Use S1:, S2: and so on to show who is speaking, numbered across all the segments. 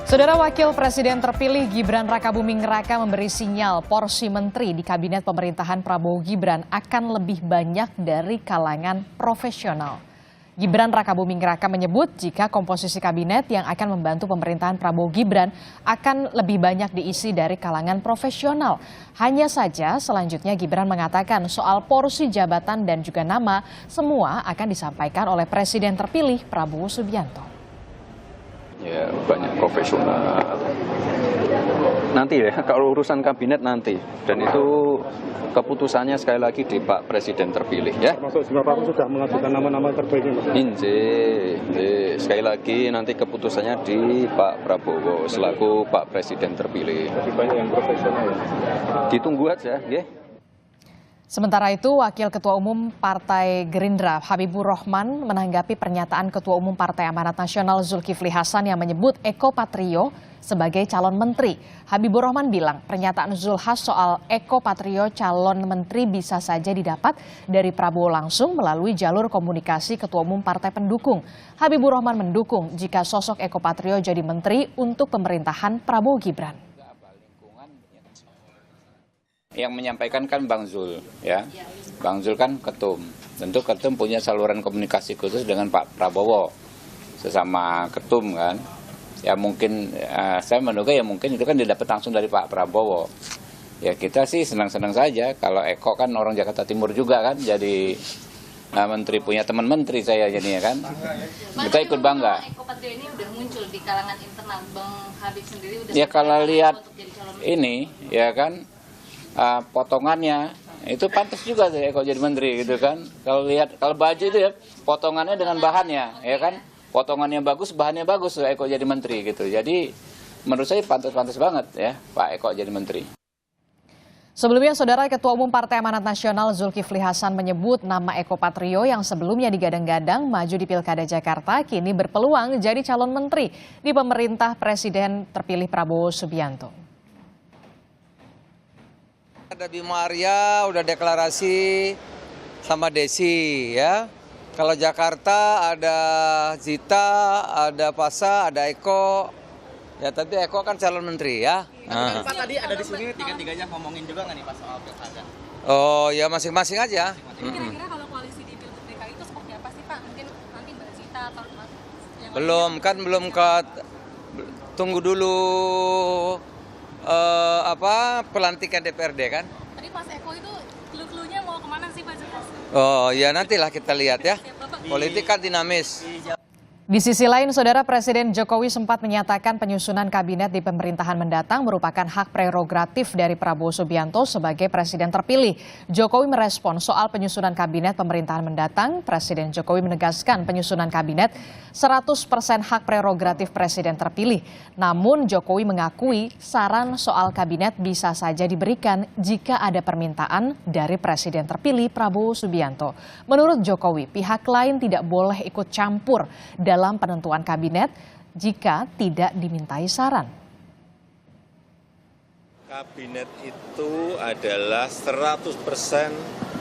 S1: Saudara Wakil Presiden terpilih Gibran Rakabuming Raka memberi sinyal porsi menteri di Kabinet Pemerintahan Prabowo Gibran akan lebih banyak dari kalangan profesional. Gibran Rakabuming Raka menyebut jika komposisi kabinet yang akan membantu pemerintahan Prabowo Gibran akan lebih banyak diisi dari kalangan profesional. Hanya saja selanjutnya Gibran mengatakan soal porsi jabatan dan juga nama semua akan disampaikan oleh Presiden terpilih Prabowo Subianto.
S2: Ya, banyak profesional. Nanti ya, kalau urusan kabinet nanti. Dan itu keputusannya sekali lagi di Pak Presiden terpilih ya.
S3: Termasuk Bapak sudah mengajukan nama-nama terbaiknya, Pak?
S2: Sekali lagi nanti keputusannya di Pak Prabowo selaku Pak Presiden terpilih.
S3: Lebih banyak yang profesional ya?
S2: Ditunggu aja ya.
S1: Sementara itu, Wakil Ketua Umum Partai Gerindra Habibur Rahman menanggapi pernyataan Ketua Umum Partai Amanat Nasional Zulkifli Hasan yang menyebut Eko Patrio sebagai calon menteri. Habibur Rahman bilang pernyataan Zulhas soal Eko Patrio calon menteri bisa saja didapat dari Prabowo langsung melalui jalur komunikasi Ketua Umum Partai pendukung. Habibur Rahman mendukung jika sosok Eko Patrio jadi menteri untuk pemerintahan Prabowo Gibran.
S4: Yang menyampaikan kan Bang Zul, ya. Bang Zul kan ketum. Tentu ketum punya saluran komunikasi khusus dengan Pak Prabowo, sesama ketum kan. Ya mungkin saya menduga ya mungkin itu kan didapat langsung dari Pak Prabowo. Ya kita sih senang-senang saja kalau Eko kan orang Jakarta Timur juga kan, jadi menteri, punya teman menteri saya jadinya kan. Kita ikut bangga.
S5: Eko Patrio ini udah muncul di kalangan internal, Bang Habib sendiri udah.
S4: Ya kalau lihat ini, ya kan. Potongannya itu pantas juga sih Eko jadi menteri gitu kan. Kalau lihat kalau baju itu ya potongannya dengan bahannya ya kan, potongannya bagus, bahannya bagus Eko jadi menteri gitu. Jadi menurut saya pantas banget ya Pak Eko jadi menteri.
S1: Sebelumnya, Saudara, Ketua Umum Partai Amanat Nasional Zulkifli Hasan menyebut nama Eko Patrio yang sebelumnya digadang-gadang maju di Pilkada Jakarta kini berpeluang jadi calon menteri di pemerintah Presiden terpilih Prabowo Subianto.
S6: Ada Bima Arya udah deklarasi sama Desi ya. Kalau Jakarta ada Zita, ada Pasa, ada Eko. Ya tapi Eko kan calon menteri ya.
S7: Pak tadi ada di sini tiga-tiganya ngomongin juga nggak nih Pak soal pilkada?
S6: Oh ya masing-masing aja.
S5: Kira-kira kalau koalisi di Pilgub DKI itu seperti apa sih Pak? Mungkin nanti Mbak Zita atau yang
S6: Belum tunggu dulu pelantikan DPRD kan?
S5: Tadi Mas Eko itu clue-cluenya mau kemana sih Pak Zulhas?
S6: Oh ya nantilah kita lihat ya. Politik kan dinamis.
S1: Di sisi lain, Saudara, Presiden Jokowi sempat menyatakan penyusunan kabinet di pemerintahan mendatang merupakan hak prerogatif dari Prabowo Subianto sebagai presiden terpilih. Jokowi merespon soal penyusunan kabinet pemerintahan mendatang. Presiden Jokowi menegaskan penyusunan kabinet 100% hak prerogatif presiden terpilih. Namun Jokowi mengakui saran soal kabinet bisa saja diberikan jika ada permintaan dari presiden terpilih Prabowo Subianto. Menurut Jokowi, pihak lain tidak boleh ikut campur dalam penentuan kabinet jika tidak dimintai saran.
S8: Kabinet itu adalah 100%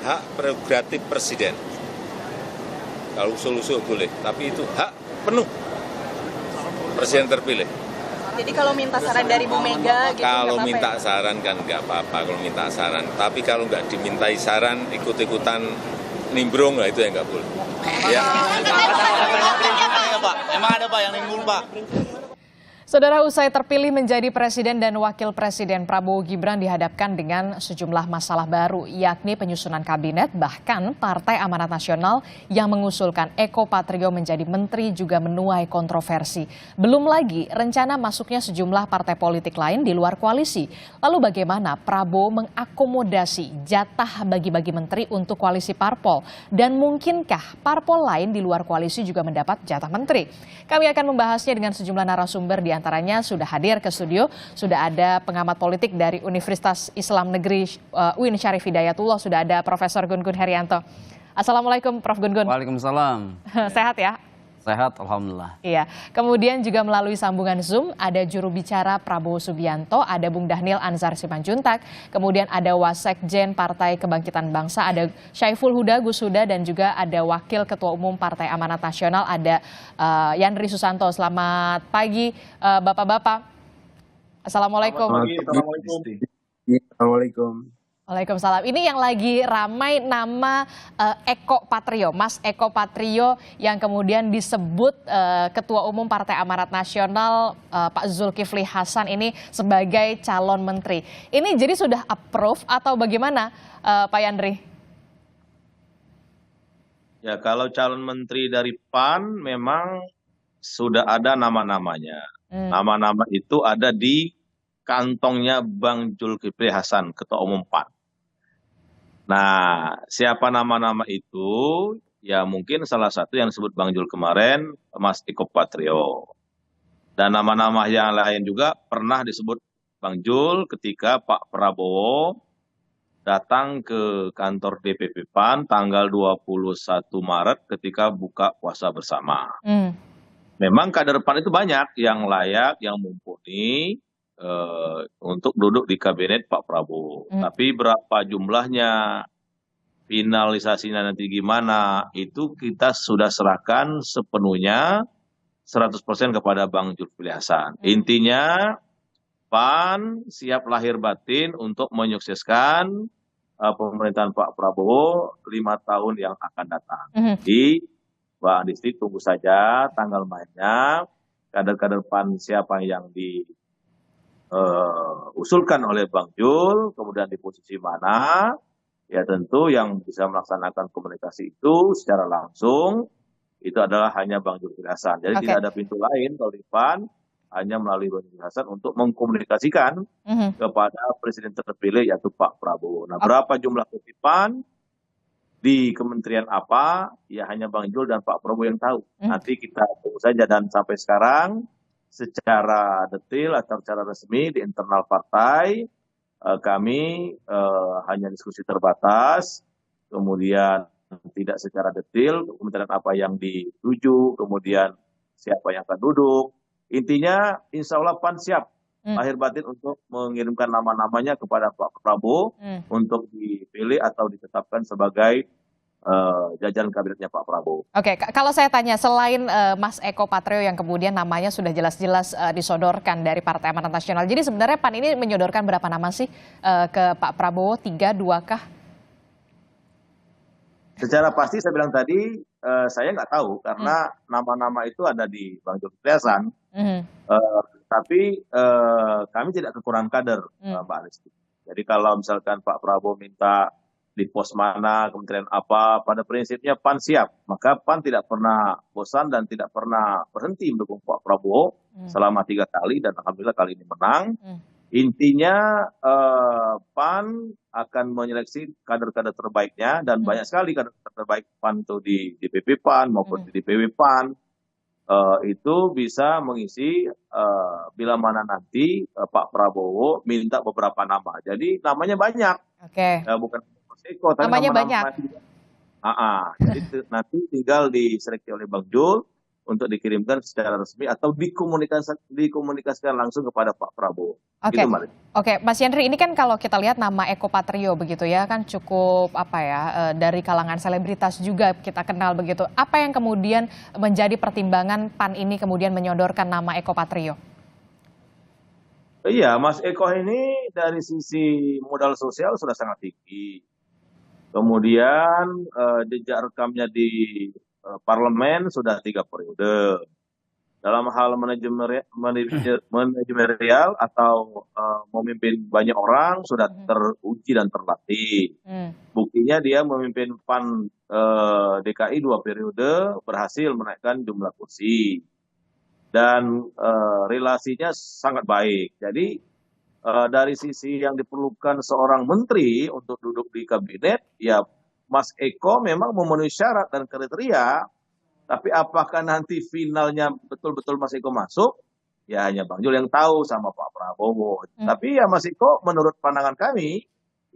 S8: hak prerogatif presiden. Kalau usul-usul boleh, tapi itu hak penuh presiden terpilih.
S5: Jadi kalau minta saran dari Bu Mega gitu
S8: kalau minta saran kan nggak apa-apa kalau minta saran. Tapi kalau nggak dimintai saran, ikut-ikutan nimbrung lah itu yang nggak boleh. Ya.
S7: Emang ada Pak yang nimbul Pak?
S1: Saudara, usai terpilih menjadi presiden dan wakil presiden, Prabowo Gibran dihadapkan dengan sejumlah masalah baru, yakni penyusunan kabinet, bahkan Partai Amanat Nasional yang mengusulkan Eko Patrio menjadi menteri juga menuai kontroversi. Belum lagi rencana masuknya sejumlah partai politik lain di luar koalisi. Lalu bagaimana Prabowo mengakomodasi jatah bagi-bagi menteri untuk koalisi parpol? Dan mungkinkah parpol lain di luar koalisi juga mendapat jatah menteri? Kami akan membahasnya dengan sejumlah narasumber, di antaranya sudah hadir ke studio, sudah ada pengamat politik dari Universitas Islam Negeri UIN Syarif Hidayatullah, sudah ada Profesor Gun Gun Herianto. Assalamualaikum Prof Gun Gun.
S9: Waalaikumsalam.
S1: Sehat ya?
S9: Sehat, alhamdulillah.
S1: Iya, kemudian juga melalui sambungan Zoom ada juru bicara Prabowo Subianto, ada Bung Dhanil Anzar Simanjuntak, kemudian ada Wasekjen Partai Kebangkitan Bangsa, ada Syaiful Huda Gusuda, dan juga ada Wakil Ketua Umum Partai Amanat Nasional, ada Yandri Susanto. Selamat pagi, Bapak-Bapak. Assalamualaikum.
S3: Assalamualaikum.
S1: Waalaikumsalam. Ini yang lagi ramai nama Eko Patrio, Mas Eko Patrio, yang kemudian disebut Ketua Umum Partai Amanat Nasional Pak Zulkifli Hasan ini sebagai calon menteri. Ini jadi sudah approve atau bagaimana, Pak Yandri?
S10: Ya, kalau calon menteri dari PAN memang sudah ada nama-namanya. Nama-nama itu ada di kantongnya Bang Zulkifli Hasan, Ketua Umum PAN. Nah, siapa nama-nama itu? Ya mungkin salah satu yang disebut Bang Jul kemarin, Mas Eko Patrio. Dan nama-nama yang lain juga pernah disebut Bang Jul ketika Pak Prabowo datang ke kantor DPP PAN tanggal 21 Maret ketika buka puasa bersama. Memang kader PAN itu banyak yang layak, yang mumpuni untuk duduk di kabinet Pak Prabowo. Tapi berapa jumlahnya, finalisasinya nanti gimana, itu kita sudah serahkan sepenuhnya 100% kepada Bang Zulkifli Hasan. Intinya PAN siap lahir batin untuk menyukseskan pemerintahan Pak Prabowo 5 tahun yang akan datang. Jadi Bang Disti tunggu saja tanggal mainnya, kader-kader PAN siapa yang usulkan oleh Bang Jul, kemudian di posisi mana, ya tentu yang bisa melaksanakan komunikasi itu secara langsung, itu adalah hanya Bang Zulkifli Hasan. Jadi tidak ada pintu lain kalau di PAN, hanya melalui Bang Zulkifli Hasan untuk mengkomunikasikan kepada Presiden terpilih yaitu Pak Prabowo. Nah, berapa jumlah kursi PAN, di kementerian apa, ya hanya Bang Jul dan Pak Prabowo yang tahu. Nanti kita tunggu saja, dan sampai sekarang secara detail atau secara resmi di internal partai kami hanya diskusi terbatas, kemudian tidak secara detail kementerian apa yang dituju, kemudian siapa yang akan duduk. Intinya insya Allah PAN siap lahir batin untuk mengirimkan nama-namanya kepada Pak Prabowo untuk dipilih atau ditetapkan sebagai jajaran kabinetnya Pak Prabowo.
S1: Oke, kalau saya tanya, selain Mas Eko Patrio yang kemudian namanya sudah jelas-jelas disodorkan dari Partai Amanat Nasional, jadi sebenarnya PAN ini menyodorkan berapa nama sih ke Pak Prabowo? 3, 2 kah?
S10: Secara pasti saya bilang tadi, saya nggak tahu karena nama-nama itu ada di Bang Zulkifli Hasan. Tapi kami tidak kekurangan kader, Mbak Aristi. Jadi kalau misalkan Pak Prabowo minta di pos mana, kementerian apa, pada prinsipnya PAN siap. Maka PAN tidak pernah bosan dan tidak pernah berhenti mendukung Pak Prabowo selama 3 kali, dan alhamdulillah kali ini menang. Intinya PAN akan menyeleksi kader-kader terbaiknya, dan banyak sekali kader terbaik PAN itu di DPP PAN maupun di DPW PAN. Itu bisa mengisi bila mana nanti Pak Prabowo minta beberapa nama. Jadi namanya banyak. Bukan Eko, tapi
S1: namanya banyak.
S10: Jadi nanti tinggal diseleksi oleh Bang Jul untuk dikirimkan secara resmi atau dikomunikasikan langsung kepada Pak Prabowo.
S1: Oke, Mas Yandri, ini kan kalau kita lihat nama Eko Patrio begitu ya, kan cukup dari kalangan selebritas juga kita kenal begitu. Apa yang kemudian menjadi pertimbangan PAN ini kemudian menyodorkan nama Eko Patrio?
S10: Iya, Mas Eko ini dari sisi modal sosial sudah sangat tinggi. Kemudian jejak rekamnya di parlemen sudah 3 periode. Dalam hal manajerial atau memimpin banyak orang sudah teruji dan terlatih. Buktinya dia memimpin PAN DKI 2 periode, berhasil menaikkan jumlah kursi. Dan relasinya sangat baik. Jadi dari sisi yang diperlukan seorang menteri untuk duduk di kabinet, ya Mas Eko memang memenuhi syarat dan kriteria, tapi apakah nanti finalnya betul-betul Mas Eko masuk, ya hanya Bang Jul yang tahu sama Pak Prabowo. Tapi ya Mas Eko menurut pandangan kami,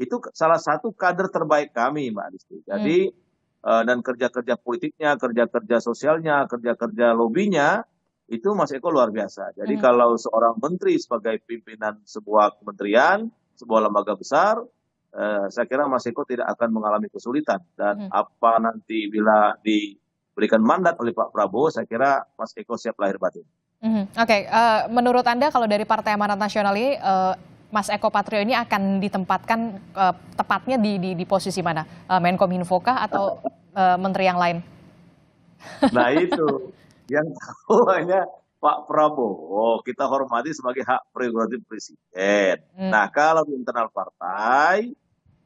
S10: itu salah satu kader terbaik kami, Mbak Adisti. Jadi dan kerja-kerja politiknya, kerja-kerja sosialnya, kerja-kerja lobbynya, itu Mas Eko luar biasa. Jadi kalau seorang menteri sebagai pimpinan sebuah kementerian, sebuah lembaga besar, saya kira Mas Eko tidak akan mengalami kesulitan. Dan apa nanti bila diberikan mandat oleh Pak Prabowo, saya kira Mas Eko siap lahir batin.
S1: Oke, menurut Anda kalau dari Partai Amanat Nasional ini, Mas Eko Patrio ini akan ditempatkan tepatnya di posisi mana? Menkominfo kah atau menteri yang lain?
S10: Nah itu, yang tahu hanya Pak Prabowo, kita hormati sebagai hak prerogatif presiden. Nah kalau di internal Partai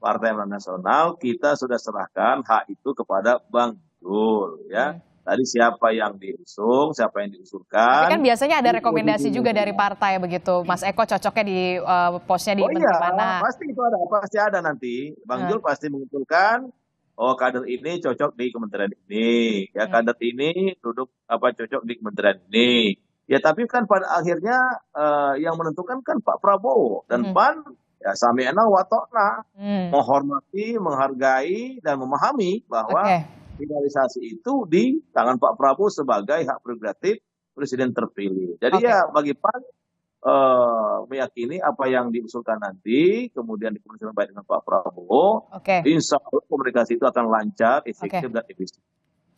S10: Amanat Nasional, kita sudah serahkan hak itu kepada Bang Zul, ya. Tadi siapa yang diusung, siapa yang diusulkan.
S1: Tapi kan biasanya ada rekomendasi juga dari partai begitu. Mas Eko cocoknya di posnya di menteri mana?
S10: Pasti itu ada, pasti ada nanti. Bang Zul pasti mengusulkan, oh kader ini cocok di kementerian ini, ya kader ini duduk cocok di kementerian ini. Ya tapi kan pada akhirnya yang menentukan kan Pak Prabowo dan PAN ya sami'na wa ta'na, menghormati, menghargai dan memahami bahwa finalisasi itu di tangan Pak Prabowo sebagai hak prerogatif presiden terpilih. Jadi ya bagi PAN meyakini apa yang diusulkan nanti, kemudian dikomunikasikan baik dengan Pak Prabowo, insya Allah komunikasi itu akan lancar, efektif dan efisien.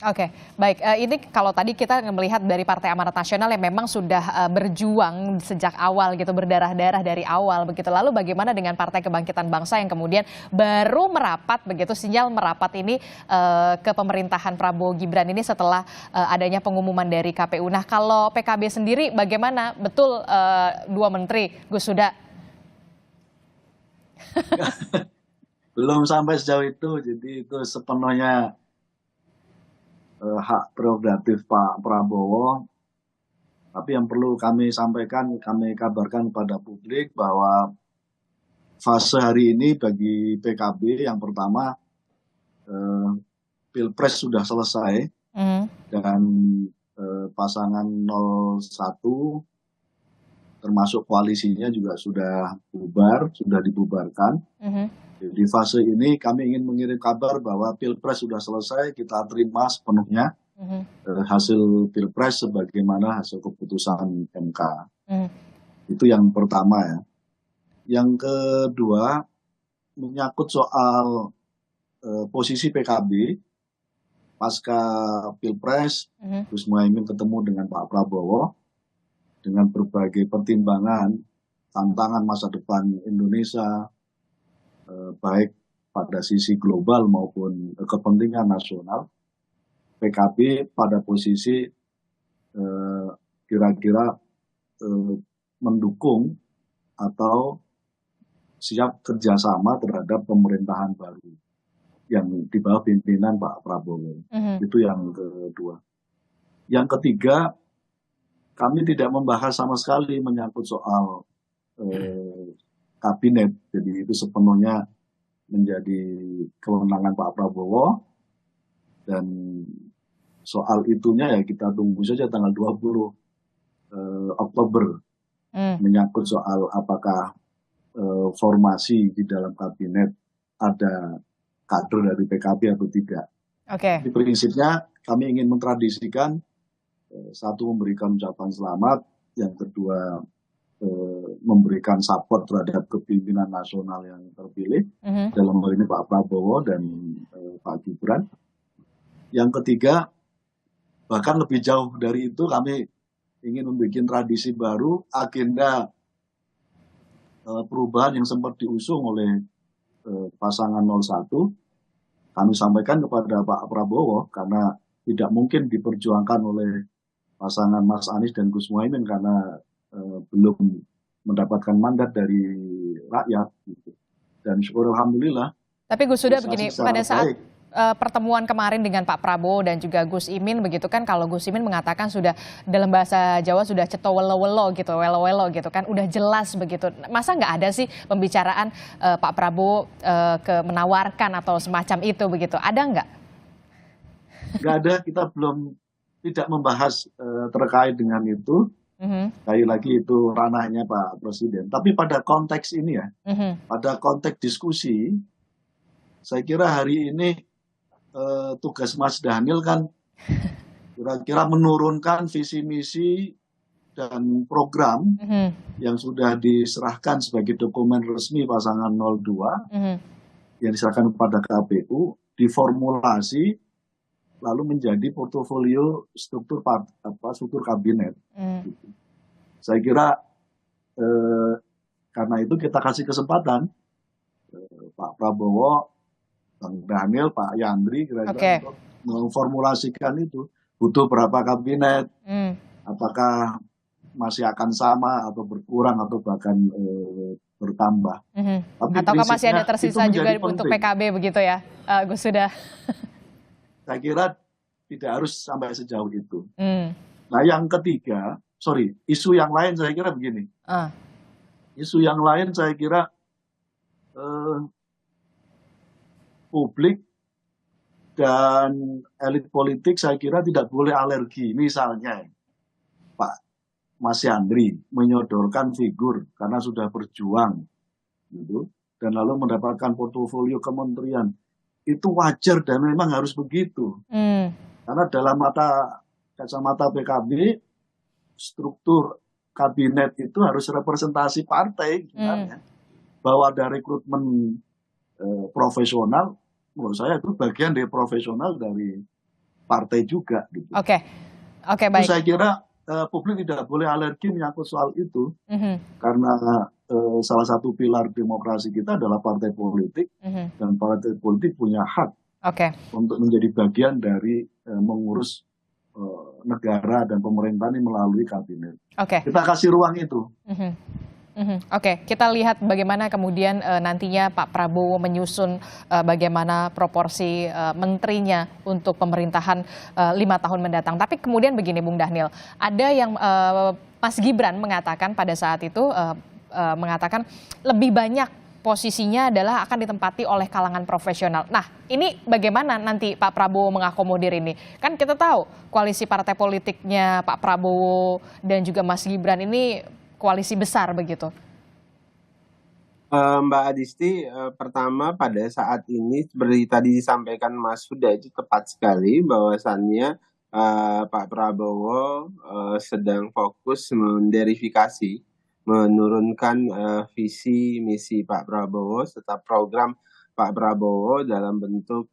S1: Oke, baik. Ini kalau tadi kita melihat dari Partai Amanat Nasional yang memang sudah berjuang sejak awal gitu, berdarah-darah dari awal begitu. Lalu bagaimana dengan Partai Kebangkitan Bangsa yang kemudian baru merapat begitu, sinyal merapat ini ke pemerintahan Prabowo Gibran ini setelah adanya pengumuman dari KPU. Nah kalau PKB sendiri bagaimana? Betul 2 menteri, Gus Huda?
S9: Belum sampai sejauh itu, jadi itu sepenuhnya hak prerogatif Pak Prabowo. Tapi yang perlu kami sampaikan, kami kabarkan kepada publik bahwa fase hari ini bagi PKB yang pertama, Pilpres sudah selesai dan pasangan 01 termasuk koalisinya juga sudah bubar, sudah dibubarkan. Di fase ini kami ingin mengirim kabar bahwa Pilpres sudah selesai, kita terima sepenuhnya hasil Pilpres sebagaimana hasil keputusan MK. Itu yang pertama ya. Yang kedua, menyangkut soal posisi PKB pasca Pilpres, Gus Muhaimin ketemu dengan Pak Prabowo dengan berbagai pertimbangan, tantangan masa depan Indonesia, baik pada sisi global maupun kepentingan nasional, PKB pada posisi kira-kira mendukung atau siap kerjasama terhadap pemerintahan baru yang di bawah pimpinan Pak Prabowo. Itu yang kedua. Yang ketiga, kami tidak membahas sama sekali menyangkut soal kabinet, jadi itu sepenuhnya menjadi kewenangan Pak Prabowo dan soal itunya ya kita tunggu saja tanggal 20 Oktober menyangkut soal apakah formasi di dalam kabinet ada kader dari PKB atau tidak. Di prinsipnya kami ingin mentradisikan satu memberikan ucapan selamat, yang kedua memberikan support terhadap kepimpinan nasional yang terpilih, dalam hal ini Pak Prabowo dan Pak Gibran. Yang ketiga, bahkan lebih jauh dari itu, kami ingin membuat tradisi baru, agenda perubahan yang sempat diusung oleh pasangan 01, kami sampaikan kepada Pak Prabowo, karena tidak mungkin diperjuangkan oleh pasangan Mas Anies dan Gus Muhaimin karena belum mendapatkan mandat dari rakyat gitu. Dan syukur alhamdulillah.
S1: Tapi Gus Huda begini, pada saat pertemuan kemarin dengan Pak Prabowo dan juga Gus Imin begitu kan, kalau Gus Imin mengatakan sudah dalam bahasa Jawa sudah ceto welo-welo gitu, welo-welo gitu kan, udah jelas begitu. Masa nggak ada sih pembicaraan Pak Prabowo menawarkan atau semacam itu begitu? Ada nggak?
S9: Nggak ada, kita belum tidak membahas terkait dengan itu. Sekali lagi itu ranahnya Pak Presiden. Tapi pada konteks ini ya, pada konteks diskusi, saya kira hari ini tugas Mas Daniel kan kira-kira menurunkan visi misi dan program yang sudah diserahkan sebagai dokumen resmi pasangan 02 yang diserahkan kepada KPU, diformulasi lalu menjadi portofolio struktur kabinet. Saya kira karena itu kita kasih kesempatan Pak Prabowo, Bang Daniel, Pak Yandri kira-kira untuk memformulasikan itu. Butuh berapa kabinet, apakah masih akan sama atau berkurang atau bahkan bertambah.
S1: Ataukah masih ada tersisa juga untuk PKB begitu ya, Gus Huda?
S9: Saya kira tidak harus sampai sejauh itu. Nah yang ketiga, isu yang lain saya kira begini. Isu yang lain saya kira publik dan elit politik saya kira tidak boleh alergi. Misalnya Pak Mas Yandri menyodorkan figur karena sudah berjuang gitu, dan lalu mendapatkan portofolio kementerian. Itu wajar dan memang harus begitu. Karena dalam kacamata PKB, struktur kabinet itu harus representasi partai. Bahwa ada rekrutmen profesional, menurut saya itu bagian dari profesional dari partai juga. Gitu.
S1: Oke, baik.
S9: Itu saya kira publik tidak boleh alergi menyangkut soal itu, karena salah satu pilar demokrasi kita adalah partai politik, dan partai politik punya hak untuk menjadi bagian dari mengurus negara dan pemerintahan ini melalui kabinet. Kita kasih ruang itu.
S1: Kita lihat bagaimana kemudian nantinya Pak Prabowo menyusun bagaimana proporsi menterinya untuk pemerintahan 5 tahun mendatang. Tapi kemudian begini Bung Daniel, ada yang Mas Gibran mengatakan pada saat itu, mengatakan lebih banyak posisinya adalah akan ditempati oleh kalangan profesional. Nah, ini bagaimana nanti Pak Prabowo mengakomodir ini? Kan kita tahu koalisi partai politiknya Pak Prabowo dan juga Mas Gibran ini koalisi besar begitu.
S11: Mbak Adisti, pertama pada saat ini seperti tadi disampaikan Mas Huda itu tepat sekali bahwasannya Pak Prabowo sedang fokus menderifikasi, menurunkan visi misi Pak Prabowo serta program Pak Prabowo dalam bentuk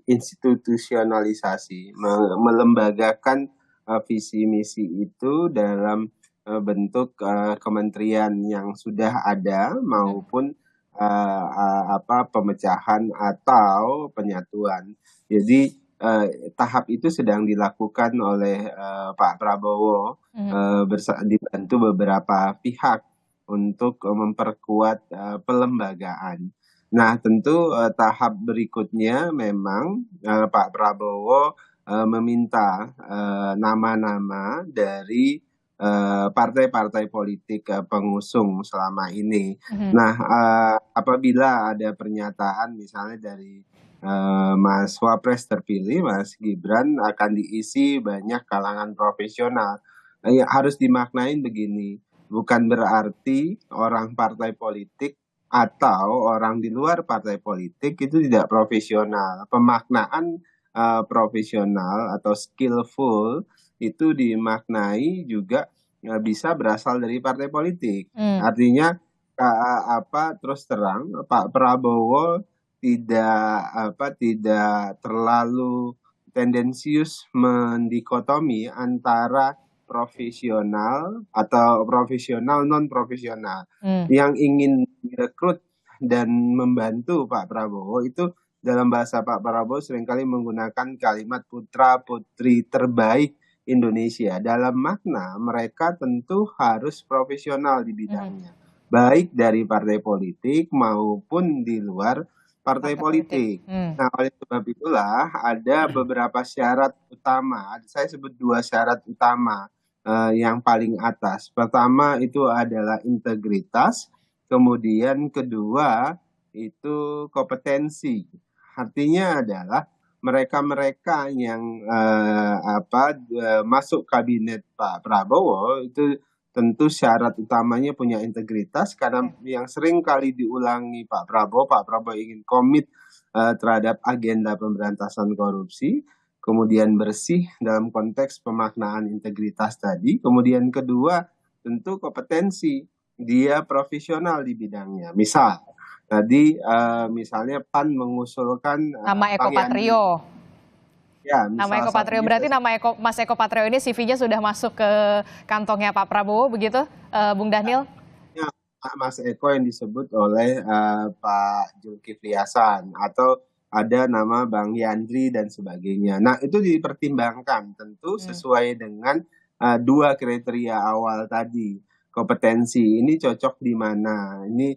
S11: institusionalisasi, melembagakan visi misi itu dalam bentuk kementerian yang sudah ada maupun pemecahan atau penyatuan. Jadi tahap itu sedang dilakukan oleh Pak Prabowo dibantu beberapa pihak untuk memperkuat pelembagaan. Nah, tentu tahap berikutnya memang Pak Prabowo meminta nama-nama dari partai-partai politik pengusung selama ini. Nah, apabila ada pernyataan misalnya dari Mas Wapres terpilih, Mas Gibran akan diisi banyak kalangan profesional. Harus dimaknain begini, bukan berarti orang partai politik atau orang di luar partai politik itu tidak profesional. Pemaknaan profesional atau skillful itu dimaknai juga bisa berasal dari partai politik. Artinya terus terang Pak Prabowo tidak terlalu tendensius mendikotomi antara profesional atau profesional non profesional. Yang ingin direkrut dan membantu Pak Prabowo itu dalam bahasa Pak Prabowo seringkali menggunakan kalimat putra putri terbaik Indonesia. Dalam makna mereka tentu harus profesional di bidangnya, baik dari partai politik maupun di luar partai politik. Nah, oleh sebab itulah ada beberapa syarat utama. Saya sebut 2 syarat utama yang paling atas. Pertama itu adalah integritas, kemudian kedua itu kompetensi. Artinya adalah mereka-mereka yang masuk kabinet Pak Prabowo itu tentu syarat utamanya punya integritas, karena yang sering kali diulangi Pak Prabowo ingin komit terhadap agenda pemberantasan korupsi, kemudian bersih dalam konteks pemaknaan integritas tadi, kemudian kedua tentu kompetensi, dia profesional di bidangnya. Misal tadi misalnya PAN mengusulkan
S1: Nama Eko
S11: Bang Yandri.
S1: Patrio.
S11: Ya,
S1: Nama
S11: misal
S1: Eko Patrio,
S11: satunya
S1: berarti nama Mas Eko Patrio ini CV-nya sudah masuk ke kantongnya Pak Prabowo, begitu, Bung Dhanil?
S11: Mas Eko yang disebut oleh Pak Zulkifli Hasan, atau ada nama Bang Yandri dan sebagainya. Nah, itu dipertimbangkan tentu sesuai dengan dua kriteria awal tadi. Kompetensi ini cocok di mana? Ini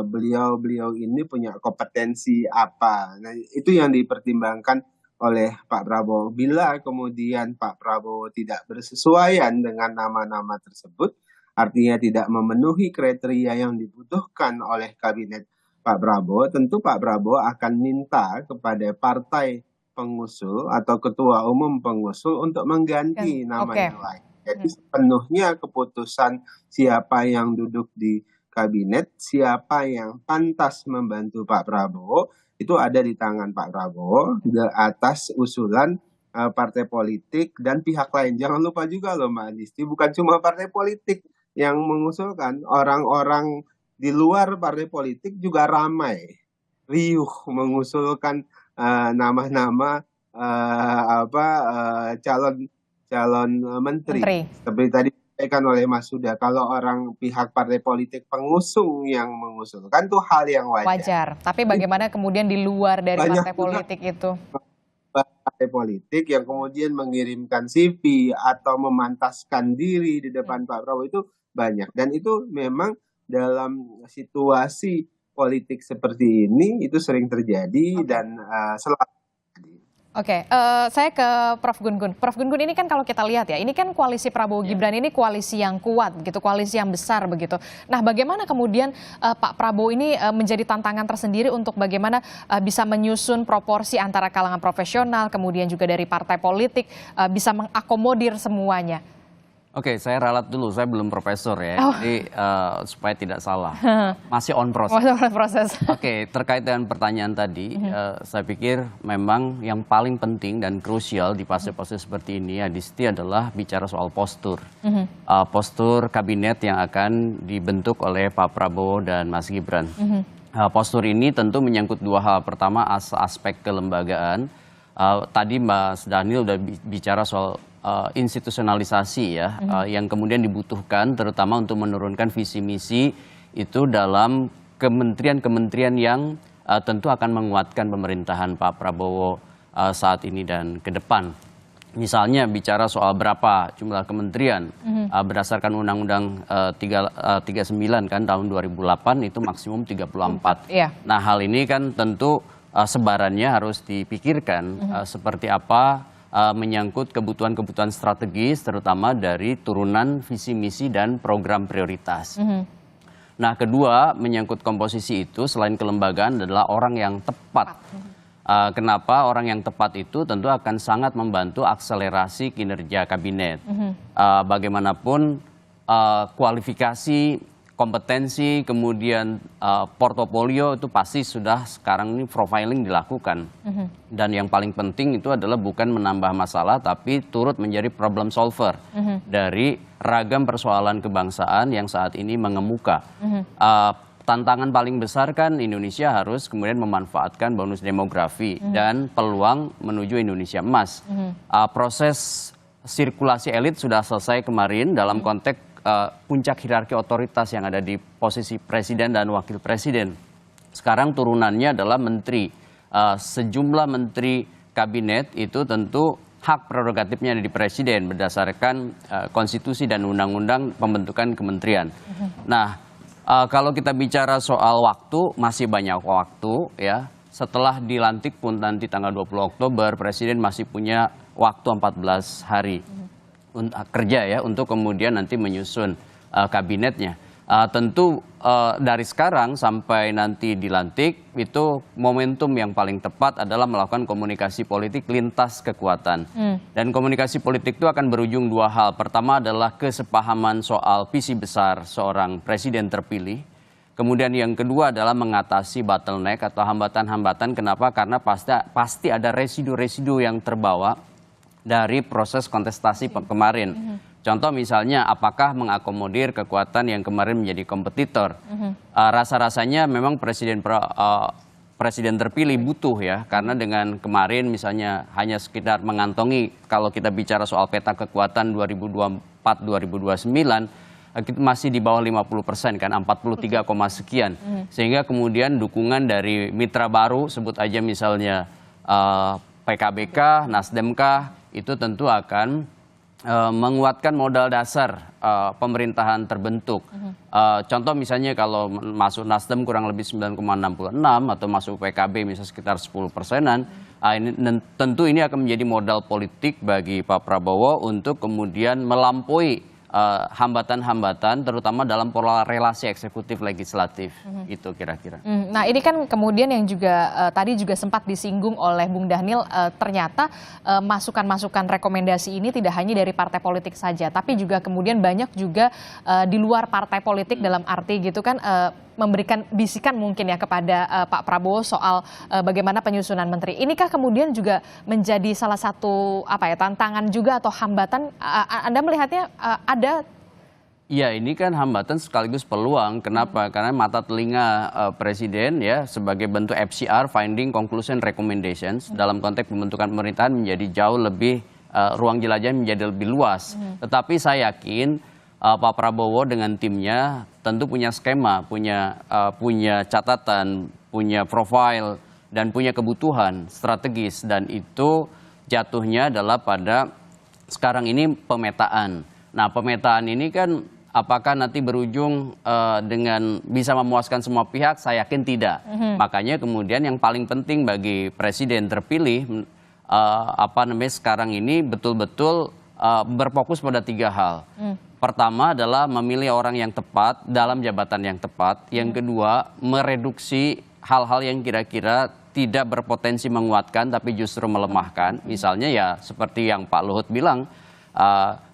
S11: beliau ini punya kompetensi apa? Nah, itu yang dipertimbangkan oleh Pak Prabowo. Bila kemudian Pak Prabowo tidak bersesuaian dengan nama-nama tersebut, artinya tidak memenuhi kriteria yang dibutuhkan oleh kabinet Pak Prabowo, tentu Pak Prabowo akan minta kepada partai pengusul atau ketua umum pengusul untuk mengganti nama yang lain. Jadi sepenuhnya keputusan siapa yang duduk di kabinet, siapa yang pantas membantu Pak Prabowo, itu ada di tangan Pak Prabowo di atas usulan partai politik dan pihak lain. Jangan lupa juga loh Mbak Adisti, bukan cuma partai politik yang mengusulkan, orang-orang di luar partai politik juga ramai, riuh mengusulkan nama-nama calon menteri. Seperti tadi disampaikan oleh Mas Huda, kalau orang pihak partai politik pengusung yang mengusulkan itu hal yang wajar.
S1: Tapi bagaimana kemudian di luar dari partai politik itu?
S11: Partai politik yang kemudian mengirimkan CV atau memantaskan diri di depan Pak Prabowo itu banyak. Dan itu memang dalam situasi politik seperti ini itu sering terjadi dan selalu.
S1: Oke, saya ke Prof. Gun-Gun. Prof. Gun-Gun, ini kan kalau kita lihat ya, ini kan koalisi Prabowo Gibran ini koalisi yang kuat, begitu, koalisi yang besar begitu. Nah, bagaimana kemudian Pak Prabowo ini menjadi tantangan tersendiri untuk bagaimana bisa menyusun proporsi antara kalangan profesional, kemudian juga dari partai politik, bisa mengakomodir semuanya?
S12: Oke, saya ralat dulu, saya belum profesor ya, jadi supaya tidak salah, masih on proses. Oke, terkait dengan pertanyaan tadi, saya pikir memang yang paling penting dan krusial di fase-fase seperti ini, Adisti, adalah bicara soal postur. Postur kabinet yang akan dibentuk oleh Pak Prabowo dan Mas Gibran. Postur ini tentu menyangkut dua hal. Pertama, aspek kelembagaan. Tadi Mas Dhanil udah bicara soal institusionalisasi ya, yang kemudian dibutuhkan terutama untuk menurunkan visi misi itu dalam kementerian-kementerian yang tentu akan menguatkan pemerintahan Pak Prabowo saat ini dan ke depan. Misalnya bicara soal berapa jumlah kementerian, berdasarkan Undang-Undang 39 kan tahun 2008 itu maksimum 34. Nah, hal ini kan tentu sebarannya harus dipikirkan seperti apa, menyangkut kebutuhan-kebutuhan strategis terutama dari turunan visi misi dan program prioritas. Nah, kedua, menyangkut komposisi itu selain kelembagaan adalah orang yang tepat. Kenapa orang yang tepat itu tentu akan sangat membantu akselerasi kinerja kabinet. Bagaimanapun kualifikasi, kompetensi, kemudian portofolio itu pasti sudah sekarang ini profiling dilakukan. Dan yang paling penting itu adalah bukan menambah masalah tapi turut menjadi problem solver dari ragam persoalan kebangsaan yang saat ini mengemuka. Tantangan paling besar kan Indonesia harus kemudian memanfaatkan bonus demografi dan peluang menuju Indonesia emas. Proses sirkulasi elit sudah selesai kemarin dalam konteks puncak hierarki otoritas yang ada di posisi presiden dan wakil presiden. Sekarang turunannya adalah menteri. Sejumlah menteri kabinet itu tentu hak prerogatifnya ada di presiden berdasarkan konstitusi dan undang-undang pembentukan kementerian. Nah, kalau kita bicara soal waktu, masih banyak waktu ya. Setelah dilantik pun nanti tanggal 20 Oktober, presiden masih punya waktu 14 hari kerja ya untuk kemudian nanti menyusun kabinetnya. Tentu dari sekarang sampai nanti dilantik itu momentum yang paling tepat adalah melakukan komunikasi politik lintas kekuatan. Dan komunikasi politik itu akan berujung dua hal. Pertama adalah kesepahaman soal visi besar seorang presiden terpilih. Kemudian yang kedua adalah mengatasi bottleneck atau hambatan-hambatan. Kenapa? Karena pasti ada residu-residu yang terbawa dari proses kontestasi kemarin. Contoh misalnya, apakah mengakomodir kekuatan yang kemarin menjadi kompetitor? Rasa-rasanya memang presiden terpilih butuh ya, karena dengan kemarin misalnya hanya sekedar mengantongi, kalau kita bicara soal peta kekuatan 2024-2029, kita masih di bawah 50% kan, 43, sekian. Sehingga kemudian dukungan dari mitra baru, sebut aja misalnya PKB-kah, Nasdem-kah, itu tentu akan menguatkan modal dasar pemerintahan terbentuk. Contoh misalnya kalau masuk Nasdem kurang lebih 9,66 atau masuk PKB misalnya sekitar 10%-an, tentu ini akan menjadi modal politik bagi Pak Prabowo untuk kemudian melampaui hambatan-hambatan terutama dalam pola relasi eksekutif legislatif. Itu kira-kira.
S1: Nah ini kan kemudian yang juga tadi juga sempat disinggung oleh Bung Dhanil, ternyata masukan-masukan rekomendasi ini tidak hanya dari partai politik saja, tapi juga kemudian banyak juga di luar partai politik, dalam arti gitu kan memberikan bisikan mungkin ya kepada Pak Prabowo soal bagaimana penyusunan menteri. Inikah kemudian juga menjadi salah satu tantangan juga atau hambatan? Anda melihatnya ada?
S12: Iya, ini kan hambatan sekaligus peluang. Kenapa? Karena mata telinga presiden ya sebagai bentuk FCR, finding, conclusion, recommendations, dalam konteks pembentukan pemerintahan menjadi jauh lebih ruang jelajah menjadi lebih luas. Tetapi saya yakin Pak Prabowo dengan timnya tentu punya skema, punya catatan, punya profil, dan punya kebutuhan strategis. Dan itu jatuhnya adalah pada sekarang ini pemetaan. Nah pemetaan ini kan apakah nanti berujung dengan bisa memuaskan semua pihak? Saya yakin tidak. Makanya kemudian yang paling penting bagi presiden terpilih sekarang ini betul-betul berfokus pada 3 hal. Pertama adalah memilih orang yang tepat dalam jabatan yang tepat. Yang kedua, mereduksi hal-hal yang kira-kira tidak berpotensi menguatkan tapi justru melemahkan. Misalnya ya seperti yang Pak Luhut bilang,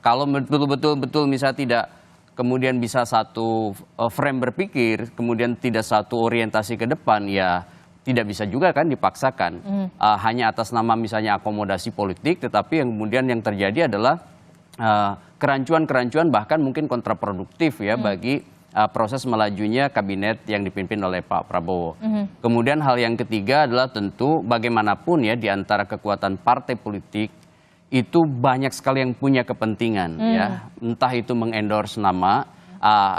S12: kalau betul-betul misalnya tidak kemudian bisa satu frame berpikir, kemudian tidak satu orientasi ke depan, ya tidak bisa juga kan dipaksakan. Hanya atas nama misalnya akomodasi politik, tetapi yang kemudian yang terjadi adalah kerancuan-kerancuan bahkan mungkin kontraproduktif ya bagi proses melajunya kabinet yang dipimpin oleh Pak Prabowo. Kemudian hal yang ketiga adalah tentu bagaimanapun ya di antara kekuatan partai politik itu banyak sekali yang punya kepentingan ya, entah itu mengendorse nama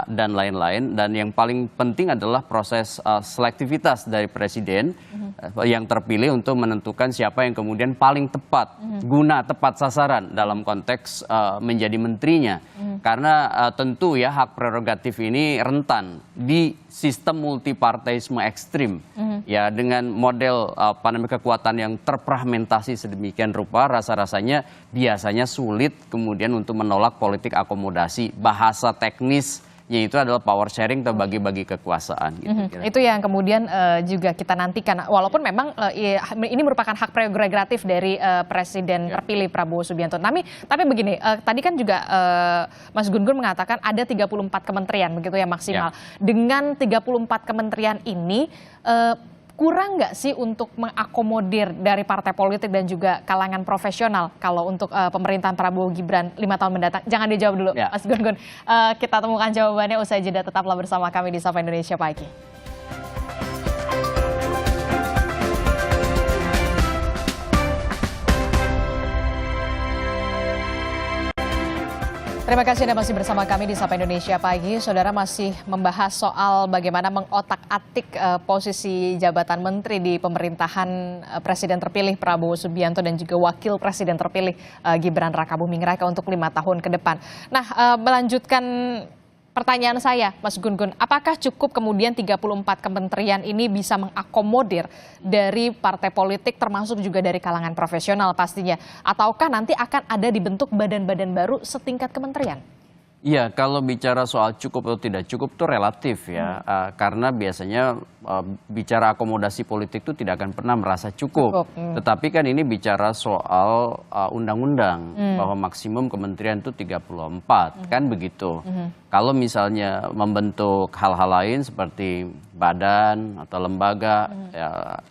S12: dan lain-lain, dan yang paling penting adalah proses selektivitas dari presiden yang terpilih untuk menentukan siapa yang kemudian paling tepat, tepat sasaran dalam konteks menjadi menterinya. Karena tentu ya hak prerogatif ini rentan di sistem multipartaisme ekstrim ya, dengan model kekuatan yang terfragmentasi sedemikian rupa, rasa-rasanya biasanya sulit kemudian untuk menolak politik akomodasi. Bahasa teknisnya itu adalah power sharing atau bagi-bagi kekuasaan gitu.
S1: Itu yang kemudian juga kita nantikan, walaupun memang ini merupakan hak prerogatif dari presiden terpilih Prabowo Subianto. Tapi begini, tadi kan juga Mas Gun-Gun mengatakan ada 34 kementerian begitu ya maksimal. Dengan 34 kementerian ini kurang nggak sih untuk mengakomodir dari partai politik dan juga kalangan profesional kalau untuk pemerintahan Prabowo Gibran 5 tahun mendatang? Jangan dijawab dulu, Mas Gun-Gun. Kita temukan jawabannya usai jeda. Tetaplah bersama kami di Sapa Indonesia Pagi. Terima kasih Anda masih bersama kami di Sapa Indonesia Pagi. Saudara masih membahas soal bagaimana mengotak-atik posisi jabatan menteri di pemerintahan Presiden terpilih Prabowo Subianto dan juga Wakil Presiden terpilih Gibran Rakabuming Raka untuk 5 tahun ke depan. Nah, melanjutkan pertanyaan saya, Mas Gun-Gun, apakah cukup kemudian 34 kementerian ini bisa mengakomodir dari partai politik termasuk juga dari kalangan profesional pastinya? Ataukah nanti akan ada dibentuk badan-badan baru setingkat kementerian?
S12: Iya, kalau bicara soal cukup atau tidak cukup itu relatif ya, karena biasanya bicara akomodasi politik itu tidak akan pernah merasa cukup. Tetapi kan ini bicara soal undang-undang bahwa maksimum kementerian itu 34, kan begitu. Kalau misalnya membentuk hal-hal lain seperti badan atau lembaga,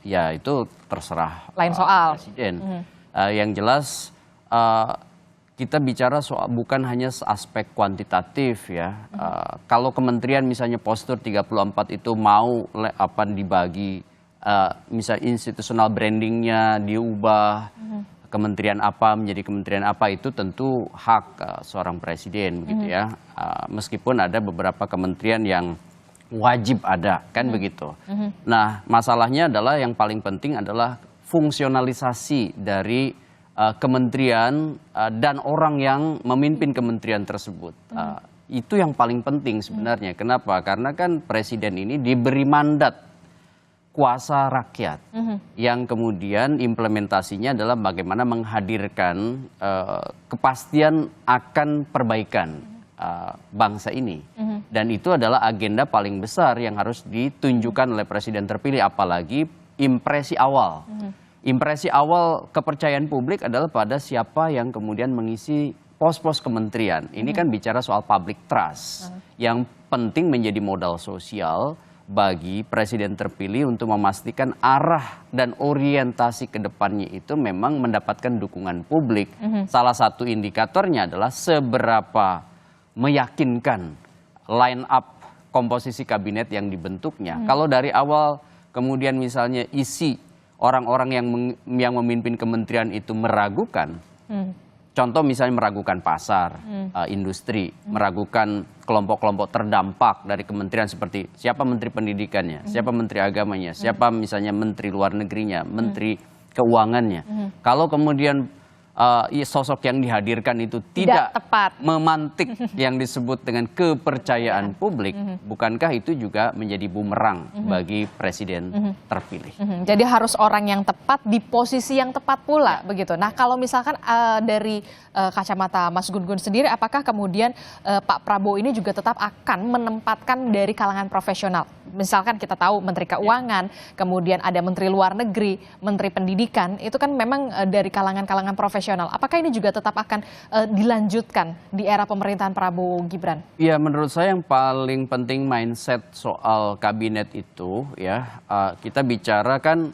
S12: ya itu terserah
S1: lain soal
S12: presiden. Yang jelas kita bicara soal bukan hanya aspek kuantitatif ya. Kalau kementerian misalnya postur 34 itu mau dibagi, misalnya institusional brandingnya diubah, kementerian apa menjadi kementerian apa, itu tentu hak seorang presiden begitu ya. Meskipun ada beberapa kementerian yang wajib ada, kan begitu. Nah, masalahnya adalah yang paling penting adalah fungsionalisasi dari kementerian dan orang yang memimpin kementerian tersebut. Itu yang paling penting sebenarnya. Kenapa? Karena kan presiden ini diberi mandat kuasa rakyat yang kemudian implementasinya adalah bagaimana menghadirkan kepastian akan perbaikan bangsa ini. Dan itu adalah agenda paling besar yang harus ditunjukkan oleh presiden terpilih, apalagi impresi awal. Impresi awal kepercayaan publik adalah pada siapa yang kemudian mengisi pos-pos kementerian. Ini kan bicara soal public trust yang penting menjadi modal sosial bagi presiden terpilih untuk memastikan arah dan orientasi ke depannya itu memang mendapatkan dukungan publik. Salah satu indikatornya adalah seberapa meyakinkan line up komposisi kabinet yang dibentuknya. Kalau dari awal kemudian misalnya isi orang-orang yang memimpin kementerian itu meragukan, contoh misalnya meragukan pasar, industri, meragukan kelompok-kelompok terdampak dari kementerian seperti siapa menteri pendidikannya, siapa menteri agamanya, siapa misalnya menteri luar negerinya, menteri keuangannya. Kalau kemudian sosok yang dihadirkan itu tidak
S1: tepat
S12: memantik yang disebut dengan kepercayaan publik, bukankah itu juga menjadi bumerang bagi presiden terpilih?
S1: Jadi harus orang yang tepat di posisi yang tepat pula, begitu. Nah, kalau misalkan dari kacamata Mas Gun Gun sendiri, apakah kemudian Pak Prabowo ini juga tetap akan menempatkan dari kalangan profesional? Misalkan kita tahu Menteri Keuangan, kemudian ada Menteri Luar Negeri, Menteri Pendidikan, itu kan memang dari kalangan-kalangan profesional. Apakah ini juga tetap akan dilanjutkan di era pemerintahan Prabowo Gibran?
S12: Ya, menurut saya yang paling penting mindset soal kabinet itu ya, kita bicara kan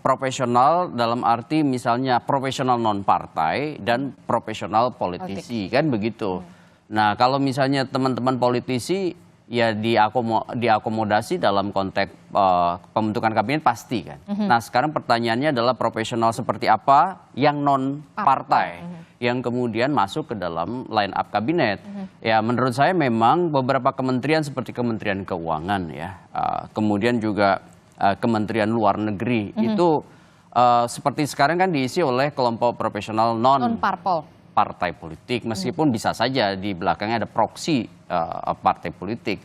S12: profesional dalam arti misalnya profesional non partai dan profesional politisi, kan begitu. Nah, kalau misalnya teman-teman politisi ya diakomodasi dalam konteks pembentukan kabinet pasti kan. Nah, sekarang pertanyaannya adalah profesional seperti apa yang non partai yang kemudian masuk ke dalam line up kabinet. Ya, menurut saya memang beberapa kementerian seperti Kementerian Keuangan ya, kemudian juga Kementerian Luar Negeri itu seperti sekarang kan diisi oleh kelompok profesional non partai politik, meskipun bisa saja di belakangnya ada proksi partai politik.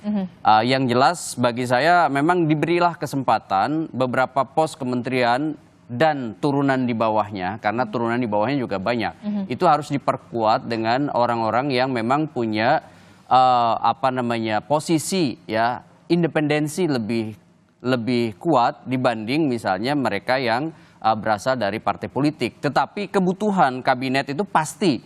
S12: Yang jelas bagi saya memang diberilah kesempatan beberapa pos kementerian dan turunan di bawahnya, karena turunan di bawahnya juga banyak. Itu harus diperkuat dengan orang-orang yang memang punya posisi ya independensi lebih kuat dibanding misalnya mereka yang berasal dari partai politik. Tetapi kebutuhan kabinet itu pasti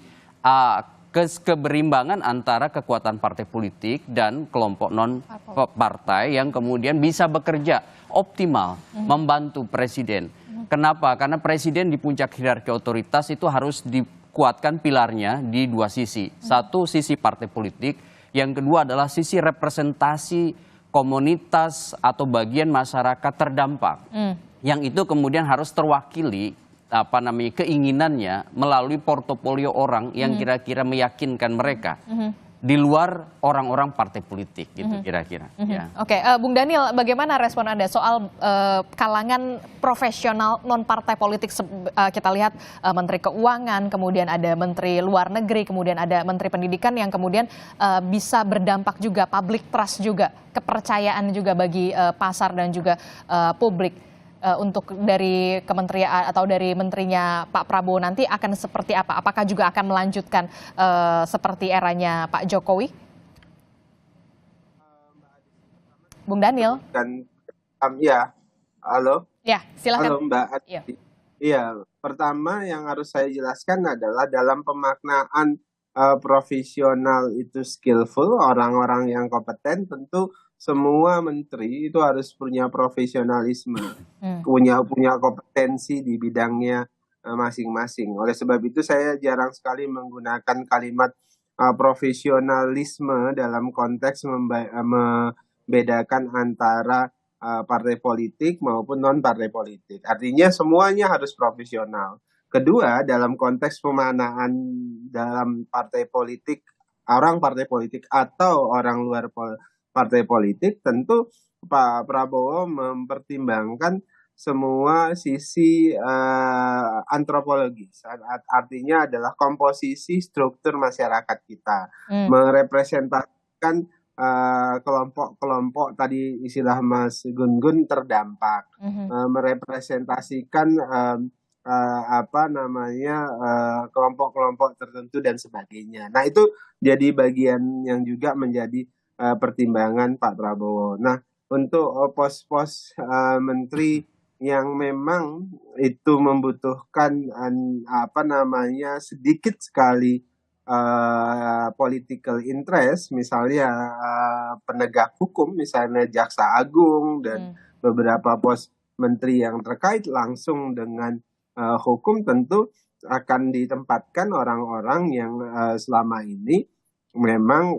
S12: keberimbangan antara kekuatan partai politik dan kelompok non partai yang kemudian bisa bekerja optimal membantu presiden. Kenapa? Karena presiden di puncak hierarki otoritas itu harus dikuatkan pilarnya di dua sisi. Satu, sisi partai politik. Yang kedua adalah sisi representasi komunitas atau bagian masyarakat terdampak. Yang itu kemudian harus terwakili keinginannya melalui portofolio orang yang kira-kira meyakinkan mereka di luar orang-orang partai politik gitu kira-kira. Ya.
S1: Oke, Bung Daniel, bagaimana respon Anda soal kalangan profesional non partai politik? Kita lihat Menteri Keuangan, kemudian ada Menteri Luar Negeri, kemudian ada Menteri Pendidikan yang kemudian bisa berdampak juga, public trust juga, kepercayaan juga bagi pasar dan juga publik. untuk dari kementerian atau dari menterinya Pak Prabowo nanti akan seperti apa? Apakah juga akan melanjutkan seperti eranya Pak Jokowi? Bung Daniel.
S11: Dan ya, halo.
S1: Ya, silakan.
S11: Halo Mbak Adi. Iya, pertama yang harus saya jelaskan adalah dalam pemaknaan profesional itu skillful, orang-orang yang kompeten, tentu semua menteri itu harus punya profesionalisme, punya kompetensi di bidangnya masing-masing. Oleh sebab itu saya jarang sekali menggunakan kalimat profesionalisme dalam konteks membedakan antara partai politik maupun non partai politik. Artinya semuanya harus profesional. Kedua, dalam konteks pemanaan dalam partai politik, orang partai politik atau orang luar partai politik, tentu Pak Prabowo mempertimbangkan semua sisi antropologis. Artinya adalah komposisi struktur masyarakat kita, merepresentasikan kelompok-kelompok tadi istilah Mas Gun-Gun terdampak, merepresentasikan kelompok-kelompok tertentu dan sebagainya. Nah itu jadi bagian yang juga menjadi pertimbangan Pak Prabowo. Nah untuk pos-pos menteri yang memang itu membutuhkan sedikit sekali political interest, misalnya penegak hukum, misalnya Jaksa Agung dan beberapa pos menteri yang terkait langsung dengan hukum, tentu akan ditempatkan orang-orang yang selama ini memang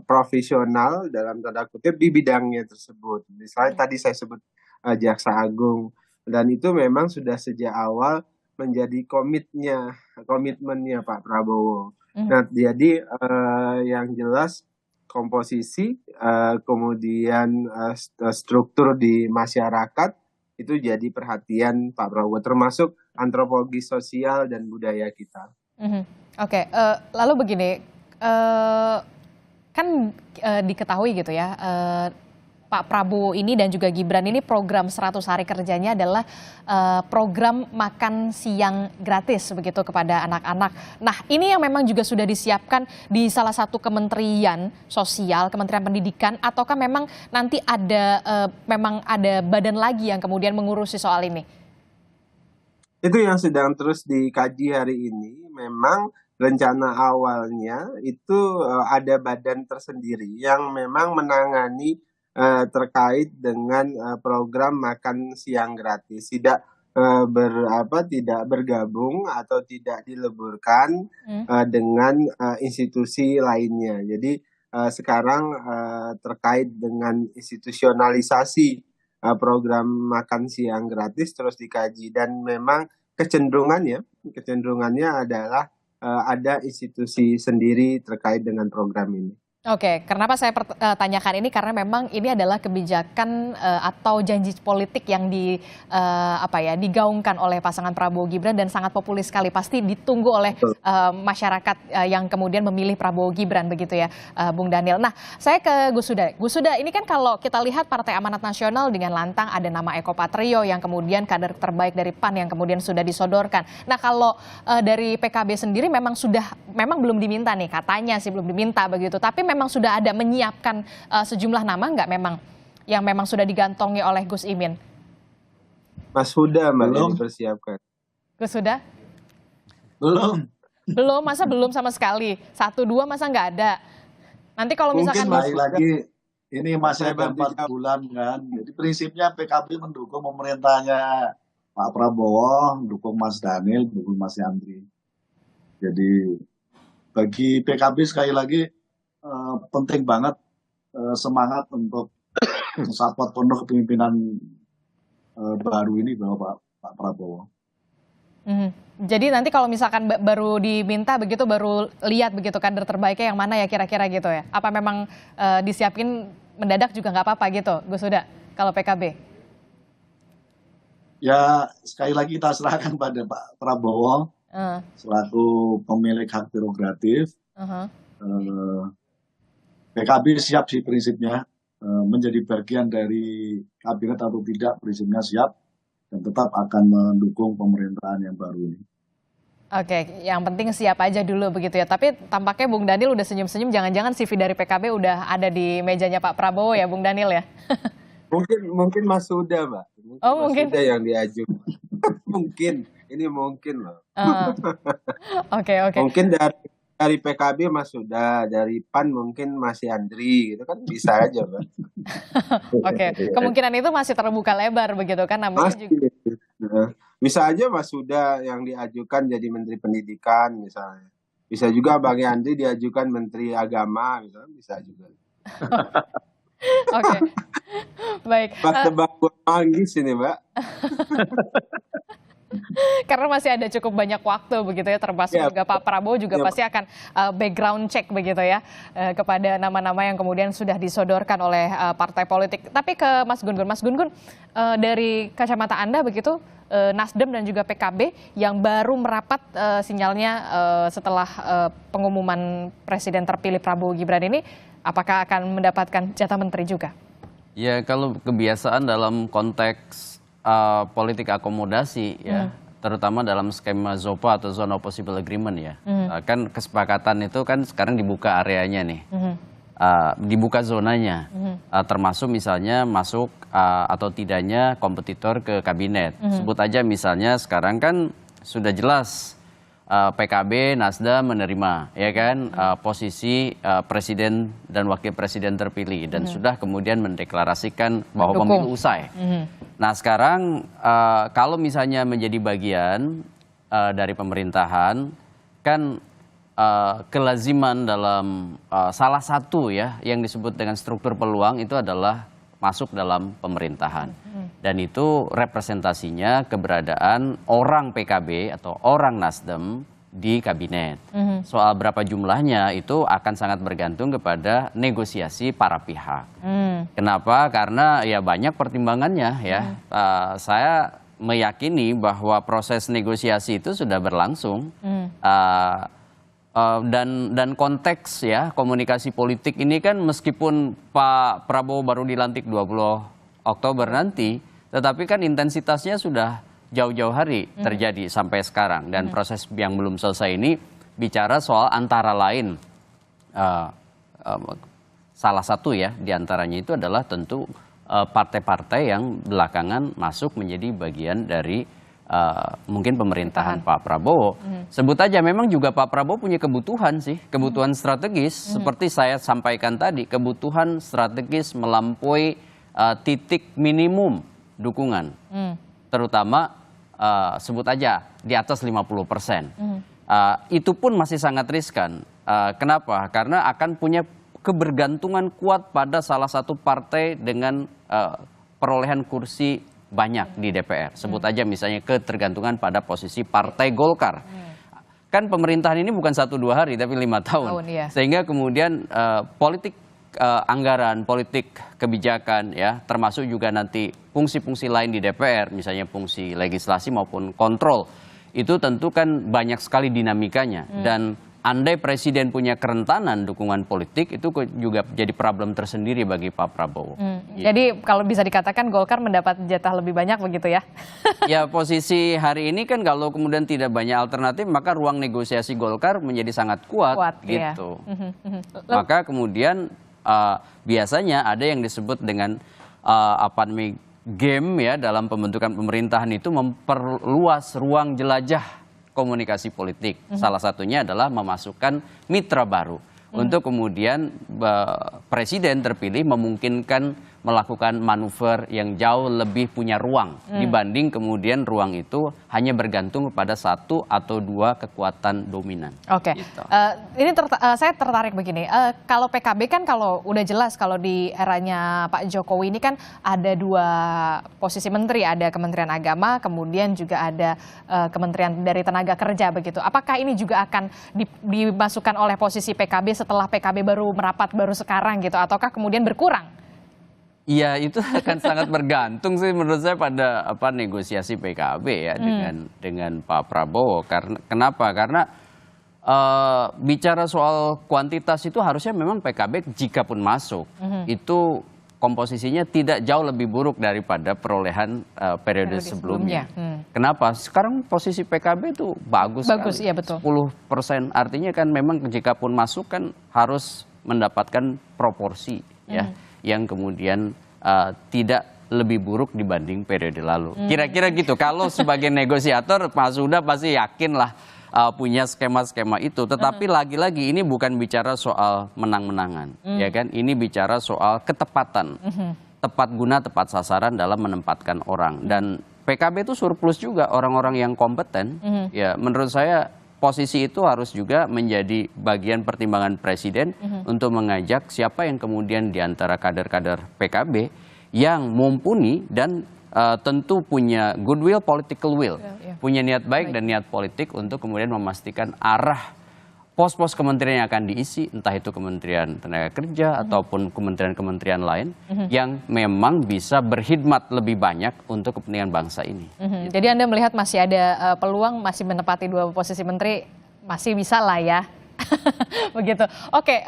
S11: profesional dalam tanda kutip di bidangnya tersebut. Misalnya tadi saya sebut Jaksa Agung, dan itu memang sudah sejak awal menjadi komitmennya Pak Prabowo. Nah, jadi yang jelas komposisi, kemudian struktur di masyarakat itu jadi perhatian Pak Prabowo, termasuk antropologi sosial dan budaya kita.
S1: Oke, lalu begini, kan diketahui gitu ya, Pak Prabowo ini dan juga Gibran ini program 100 hari kerjanya adalah program makan siang gratis begitu kepada anak-anak. Nah ini yang memang juga sudah disiapkan di salah satu kementerian sosial, Kementerian Pendidikan, ataukah memang nanti memang ada badan lagi yang kemudian mengurusi soal ini?
S11: Itu yang sedang terus dikaji hari ini. Memang rencana awalnya itu ada badan tersendiri yang memang menangani terkait dengan program makan siang gratis, tidak bergabung atau tidak dileburkan dengan institusi lainnya. Jadi sekarang terkait dengan institusionalisasi program makan siang gratis terus dikaji, dan memang kecenderungannya adalah ada institusi sendiri terkait dengan program ini.
S1: Oke, kenapa saya tanyakan ini, karena memang ini adalah kebijakan atau janji politik yang digaungkan oleh pasangan Prabowo Gibran dan sangat populis sekali, pasti ditunggu oleh masyarakat yang kemudian memilih Prabowo Gibran begitu ya, Bung Daniel. Nah, saya ke Gus Huda. Gus Huda, ini kan kalau kita lihat Partai Amanat Nasional dengan lantang ada nama Eko Patrio yang kemudian kader terbaik dari PAN yang kemudian sudah disodorkan. Nah, kalau dari PKB sendiri memang belum diminta nih, katanya sih belum diminta begitu, tapi memang sudah ada menyiapkan sejumlah nama nggak memang yang memang sudah digantongi oleh Gus Imin?
S11: Mas Huda belum dipersiapkan.
S1: Gus Huda?
S9: Belum.
S1: Belum, masa belum sama sekali? 1, 2 masa nggak ada? Nanti kalau misalkan
S9: mungkin lagi ini masih ada 4 bulan kan. Jadi prinsipnya PKB mendukung pemerintahnya Pak Prabowo, mendukung Mas Daniel, mendukung Mas Yandri. Jadi bagi PKB sekali lagi penting banget semangat untuk support penuh kepemimpinan baru ini bahwa Pak Prabowo.
S1: Jadi nanti kalau misalkan baru diminta begitu, baru lihat begitu kader terbaiknya yang mana ya kira-kira gitu ya? Apa memang disiapin mendadak juga nggak apa-apa gitu, Gus Huda, kalau PKB?
S9: Ya sekali lagi kita serahkan pada Pak Prabowo selaku pemilik hak prerogatif. PKB siap sih prinsipnya menjadi bagian dari kabinet atau tidak, prinsipnya siap dan tetap akan mendukung pemerintahan yang baru ini.
S1: Oke, yang penting siap aja dulu begitu ya. Tapi tampaknya Bung Daniel udah senyum-senyum, jangan-jangan CV dari PKB udah ada di mejanya Pak Prabowo ya, Bung Daniel ya?
S11: Mungkin Mas Huda, Mbak.
S1: Mungkin.
S11: Mas Huda yang diajukan. Mungkin, ini mungkin loh.
S1: Oke.
S11: Mungkin dari PKB Mas Huda, dari PAN mungkin masih Andri, gitu kan bisa aja, Mbak.
S1: Oke, kemungkinan itu masih terbuka lebar begitu kan? Namanya juga.
S11: Bisa aja Mas Huda yang diajukan jadi Menteri Pendidikan misalnya. Bisa juga Bang Yandri diajukan Menteri Agama misalnya, bisa juga.
S1: Oke, baik.
S11: Tebak buat manggis ini, Mbak.
S1: Karena masih ada cukup banyak waktu begitu ya, termasuk juga Pak Prabowo juga pasti akan background check begitu ya kepada nama-nama yang kemudian sudah disodorkan oleh partai politik. Tapi ke Mas Gun-Gun, dari kacamata Anda begitu, Nasdem dan juga PKB yang baru merapat sinyalnya setelah pengumuman Presiden terpilih Prabowo Gibran ini, apakah akan mendapatkan jatah menteri juga?
S12: Ya, kalau kebiasaan dalam konteks politik akomodasi ya, terutama dalam skema ZOPA atau Zone of Possible Agreement ya, kan kesepakatan itu kan sekarang dibuka areanya nih, dibuka zonanya, termasuk misalnya masuk atau tidaknya kompetitor ke kabinet. Sebut aja misalnya sekarang kan sudah jelas PKB, Nasdem menerima ya kan posisi presiden dan wakil presiden terpilih dan sudah kemudian mendeklarasikan bahwa pemilu usai. Nah sekarang kalau misalnya menjadi bagian dari pemerintahan kan kelaziman dalam salah satu ya yang disebut dengan struktur peluang itu adalah masuk dalam pemerintahan. Dan itu representasinya keberadaan orang PKB atau orang Nasdem di kabinet. Soal berapa jumlahnya itu akan sangat bergantung kepada negosiasi para pihak. Kenapa? Karena ya banyak pertimbangannya ya. Saya meyakini bahwa proses negosiasi itu sudah berlangsung. Dan konteks ya komunikasi politik ini kan meskipun Pak Prabowo baru dilantik 20 Oktober nanti, tetapi kan intensitasnya sudah jauh-jauh hari terjadi sampai sekarang dan proses yang belum selesai ini bicara soal antara lain salah satu ya diantaranya itu adalah tentu partai-partai yang belakangan masuk menjadi bagian dari mungkin pemerintahan Pak Prabowo. Sebut aja memang juga Pak Prabowo punya kebutuhan sih, kebutuhan strategis seperti saya sampaikan tadi, kebutuhan strategis melampaui titik minimum dukungan. Terutama sebut aja di atas 50%. Itu pun masih sangat riskan. Kenapa? Karena akan punya kebergantungan kuat pada salah satu partai dengan perolehan kursi banyak di DPR. Sebut aja misalnya ketergantungan pada posisi Partai Golkar. Kan pemerintahan ini bukan 1-2 hari tapi 5 tahun. Sehingga kemudian politik anggaran, politik kebijakan ya, termasuk juga nanti fungsi-fungsi lain di DPR, misalnya fungsi legislasi maupun kontrol. Itu tentu kan banyak sekali dinamikanya dan andai presiden punya kerentanan dukungan politik itu juga jadi problem tersendiri bagi Pak Prabowo.
S1: Jadi kalau bisa dikatakan Golkar mendapat jatah lebih banyak begitu ya?
S12: Ya posisi hari ini kan kalau kemudian tidak banyak alternatif maka ruang negosiasi Golkar menjadi sangat kuat gitu. Maka kemudian biasanya ada yang disebut dengan game ya dalam pembentukan pemerintahan itu memperluas ruang jelajah komunikasi politik. Salah satunya adalah memasukkan mitra baru untuk kemudian presiden terpilih memungkinkan melakukan manuver yang jauh lebih punya ruang dibanding kemudian ruang itu hanya bergantung kepada 1 atau 2 kekuatan dominan.
S1: Oke, gitu. Ini saya tertarik begini, kalau PKB kan kalau udah jelas kalau di eranya Pak Jokowi ini kan ada 2 posisi menteri, ada Kementerian Agama, kemudian juga ada Kementerian dari Tenaga Kerja begitu. Apakah ini juga akan dimasukkan oleh posisi PKB setelah PKB baru merapat baru sekarang gitu, ataukah kemudian berkurang?
S12: Iya itu akan sangat bergantung sih menurut saya pada negosiasi PKB ya dengan Pak Prabowo. Kenapa? Karena bicara soal kuantitas itu harusnya memang PKB jika pun masuk itu komposisinya tidak jauh lebih buruk daripada perolehan periode sebelumnya. Kenapa? Sekarang posisi PKB itu bagus sekali.
S1: Iya betul.
S12: 10%, artinya kan memang jika pun masuk kan harus mendapatkan proporsi ya, yang kemudian tidak lebih buruk dibanding periode lalu. Kira-kira gitu. Kalau sebagai negosiator, Mas Huda pasti yakin lah punya skema-skema itu. Tetapi lagi-lagi ini bukan bicara soal menang-menangan, ya kan? Ini bicara soal ketepatan, tepat guna, tepat sasaran dalam menempatkan orang. Dan PKB itu surplus juga orang-orang yang kompeten. Ya, menurut saya posisi itu harus juga menjadi bagian pertimbangan presiden untuk mengajak siapa yang kemudian diantara kader-kader PKB yang mumpuni dan tentu punya goodwill, political will, punya niat baik dan niat politik untuk kemudian memastikan arah pos-pos kementerian yang akan diisi, entah itu Kementerian Tenaga Kerja ataupun kementerian-kementerian lain yang memang bisa berkhidmat lebih banyak untuk kepentingan bangsa ini.
S1: Jadi Anda melihat masih ada peluang, masih menempati 2 posisi menteri, masih bisa lah ya. Begitu. Oke,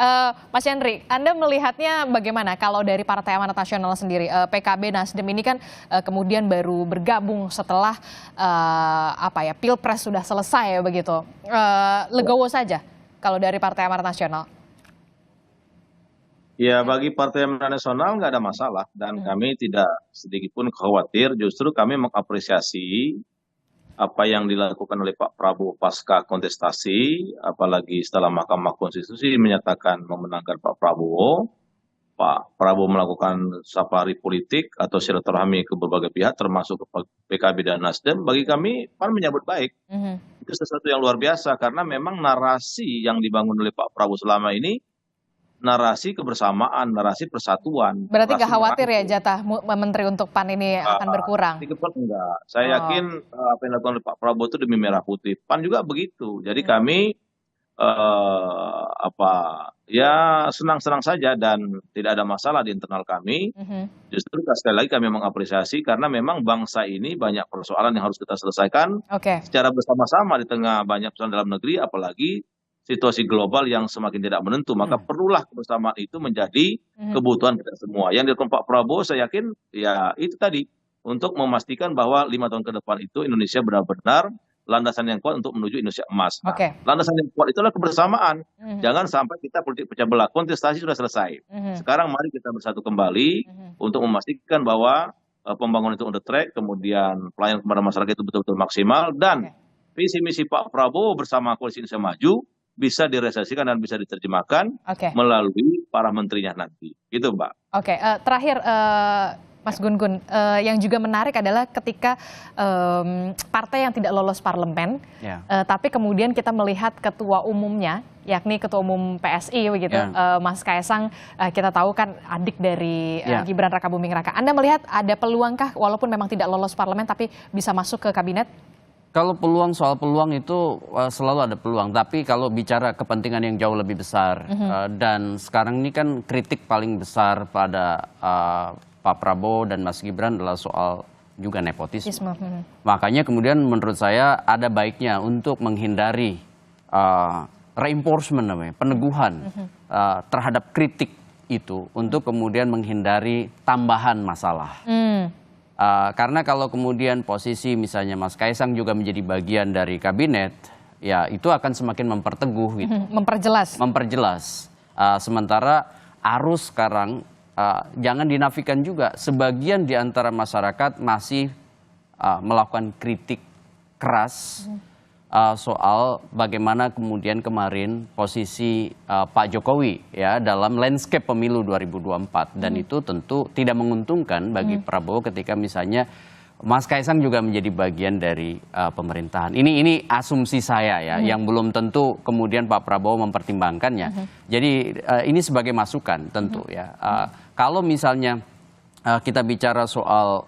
S1: Mas Yandri, Anda melihatnya bagaimana kalau dari Partai Amanat Nasional sendiri? PKB Nasdem ini kan kemudian baru bergabung setelah Pilpres sudah selesai begitu. Legowo saja kalau dari Partai Amanat Nasional.
S10: Ya, bagi Partai Amanat Nasional nggak ada masalah dan kami tidak sedikit pun khawatir. Justru kami mengapresiasi apa yang dilakukan oleh Pak Prabowo pasca kontestasi, apalagi setelah Mahkamah Konstitusi menyatakan memenangkan Pak Prabowo melakukan safari politik atau silaturahmi ke berbagai pihak termasuk ke PKB dan Nasdem. Bagi kami PAN menyambut baik. Itu sesuatu yang luar biasa karena memang narasi yang dibangun oleh Pak Prabowo selama ini narasi kebersamaan, narasi persatuan.
S1: Berarti nggak khawatir ya jatah menteri untuk PAN ini akan berkurang?
S10: Enggak. Saya yakin apa yang dilakukan oleh Pak Prabowo itu demi merah putih. PAN juga begitu. Jadi kami senang-senang saja dan tidak ada masalah di internal kami. Justru sekali lagi kami mengapresiasi karena memang bangsa ini banyak persoalan yang harus kita selesaikan secara bersama-sama di tengah banyak persoalan dalam negeri, apalagi situasi global yang semakin tidak menentu, maka perlulah kebersamaan itu menjadi kebutuhan kita semua. Yang dilakukan Pak Prabowo saya yakin ya itu tadi, untuk memastikan bahwa 5 tahun ke depan itu Indonesia benar-benar landasan yang kuat untuk menuju Indonesia emas. Nah, landasan yang kuat itulah kebersamaan. Jangan sampai kita politik pecah belah. Kontestasi sudah selesai. Sekarang mari kita bersatu kembali untuk memastikan bahwa pembangunan itu on the track, kemudian pelayanan kepada masyarakat itu betul-betul maksimal, dan visi misi Pak Prabowo bersama Koalisi Indonesia Maju bisa direalisasikan dan bisa diterjemahkan melalui para menterinya nanti. Gitu, Mbak.
S1: Terakhir Mas Gun-Gun, yang juga menarik adalah ketika partai yang tidak lolos parlemen, tapi kemudian kita melihat ketua umumnya, yakni ketua umum PSI begitu, Mas Kaisang, kita tahu kan adik dari Gibran Rakabuming Raka. Anda melihat ada peluangkah walaupun memang tidak lolos parlemen tapi bisa masuk ke kabinet?
S12: Kalau soal peluang itu selalu ada peluang, tapi kalau bicara kepentingan yang jauh lebih besar, dan sekarang ini kan kritik paling besar pada Pak Prabowo dan Mas Gibran adalah soal juga nepotisme. Makanya kemudian menurut saya ada baiknya untuk menghindari reinforcement namanya, peneguhan terhadap kritik itu, untuk kemudian menghindari tambahan masalah. Karena kalau kemudian posisi misalnya Mas Kaisang juga menjadi bagian dari kabinet, ya itu akan semakin memperteguh gitu. Memperjelas. Sementara arus sekarang jangan dinafikan juga, sebagian di antara masyarakat masih melakukan kritik keras soal bagaimana kemudian kemarin posisi Pak Jokowi ya dalam landscape pemilu 2024, dan itu tentu tidak menguntungkan bagi Prabowo ketika misalnya Mas Kaisang juga menjadi bagian dari pemerintahan. Ini asumsi saya ya, yang belum tentu kemudian Pak Prabowo mempertimbangkannya. Jadi ini sebagai masukan tentu ya. Kalau misalnya kita bicara soal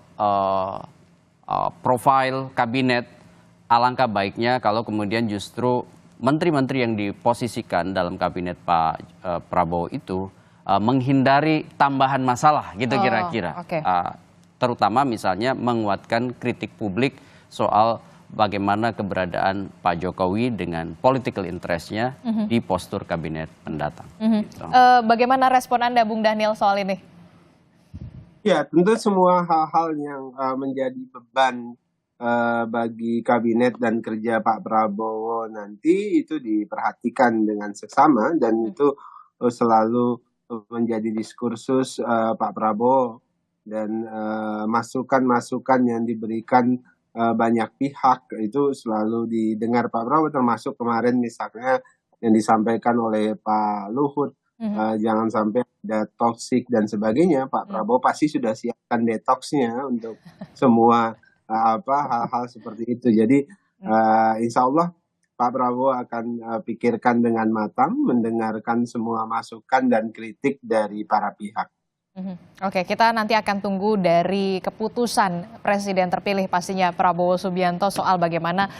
S12: profil kabinet, alangkah baiknya kalau kemudian justru menteri-menteri yang diposisikan dalam kabinet Pak Prabowo itu menghindari tambahan masalah gitu kira-kira. Terutama misalnya menguatkan kritik publik soal bagaimana keberadaan Pak Jokowi dengan political interest-nya di postur kabinet mendatang.
S1: Bagaimana respon Anda, Bung Daniel, soal ini?
S11: Ya, tentu semua hal-hal yang menjadi beban bagi kabinet dan kerja Pak Prabowo nanti itu diperhatikan dengan seksama dan itu selalu menjadi diskursus Pak Prabowo dan masukan-masukan yang diberikan banyak pihak itu selalu didengar Pak Prabowo, termasuk kemarin misalnya yang disampaikan oleh Pak Luhut. Jangan sampai ada toksik dan sebagainya. Pak Prabowo pasti sudah siapkan detoksnya untuk semua hal-hal seperti itu. Jadi insya Allah Pak Prabowo akan pikirkan dengan matang, mendengarkan semua masukan dan kritik dari para pihak.
S1: Oke, kita nanti akan tunggu dari keputusan Presiden terpilih pastinya Prabowo Subianto soal bagaimana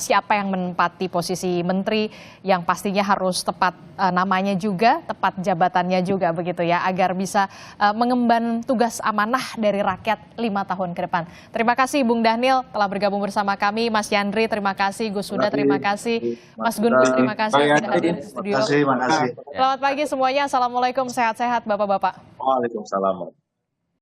S1: siapa yang menempati posisi menteri yang pastinya harus tepat namanya juga, tepat jabatannya juga begitu ya, agar bisa mengemban tugas amanah dari rakyat 5 tahun ke depan. Terima kasih Bung Dhanil telah bergabung bersama kami, Mas Yandri terima kasih, Gus Huda terima kasih, Mas Gun Gus terima kasih sudah hadir di studio.
S9: Terima kasih.
S1: Selamat pagi semuanya, Assalamualaikum, sehat-sehat Bapak-Bapak.
S10: Waalaikumsalam.